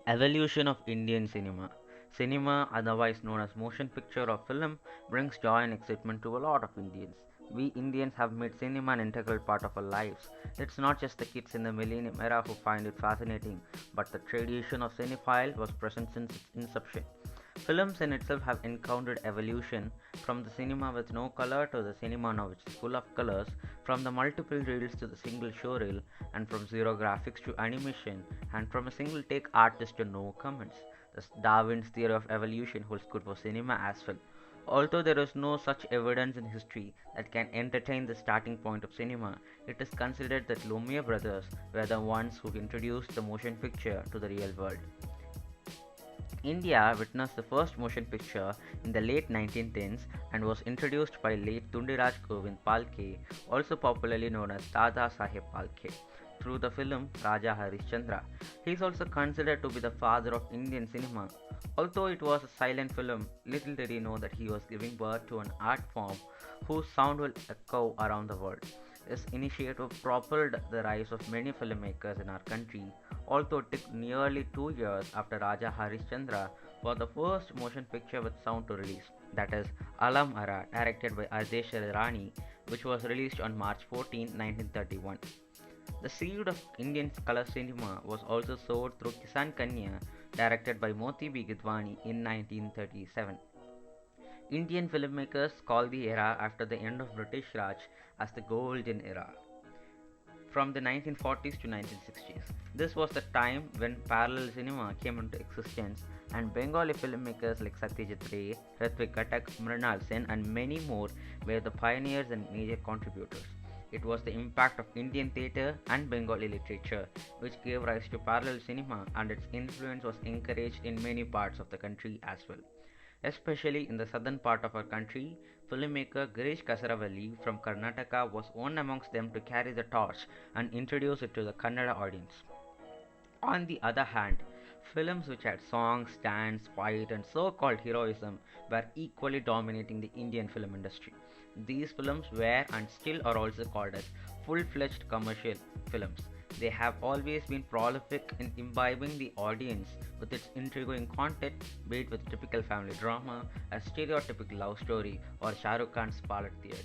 Evolution of Indian cinema. Cinema, otherwise known as motion picture or film, brings joy and excitement to a lot of Indians. We Indians have made cinema an integral part of our lives. It's not just the kids in the millennium era who find it fascinating, but the tradition of cinephile was present since its inception. Films in itself have encountered evolution from the cinema with no color to the cinema now which is full of colors, from the multiple reels to the single show reel, and from zero graphics to animation, and from a single take artist to no comments. Thus, Darwin's theory of evolution holds good for cinema as well. Although there is no such evidence in history that can entertain the starting point of cinema, it is considered that Lumiere brothers were the ones who introduced the motion picture to the real world. India witnessed the first motion picture in the late 1910s and was introduced by late Thundiraj Govind Palke, also popularly known as Dada Saheb Palke, through the film Raja Harishchandra. He is also considered to be the father of Indian cinema. Although it was a silent film, little did he know that he was giving birth to an art form whose sound will echo around the world. This initiative propelled the rise of many filmmakers in our country, although it took nearly 2 years after Raja Harishchandra for the first motion picture with sound to release, that is, Alam Ara, directed by Ardesh Rani, which was released on March 14, 1931. The seed of Indian color cinema was also sowed through Kisan Kanya, directed by Moti B. Gidwani in 1937. Indian filmmakers call the era after the end of British Raj as the Golden Era from the 1940s to 1960s. This was the time when parallel cinema came into existence and Bengali filmmakers like Satyajit Ray, Ritwik Ghatak, Mrinal Sen and many more were the pioneers and major contributors. It was the impact of Indian theatre and Bengali literature which gave rise to parallel cinema and its influence was encouraged in many parts of the country as well. Especially in the southern part of our country, filmmaker Girish Kasaravalli from Karnataka was one amongst them to carry the torch and introduce it to the Kannada audience. On the other hand, films which had songs, dance, fight, and so called heroism were equally dominating the Indian film industry. These films were and still are also called as full fledged commercial films. They have always been prolific in imbibing the audience with its intriguing content, be it with typical family drama, a stereotypical love story, or Shah Rukh Khan's Palat theory.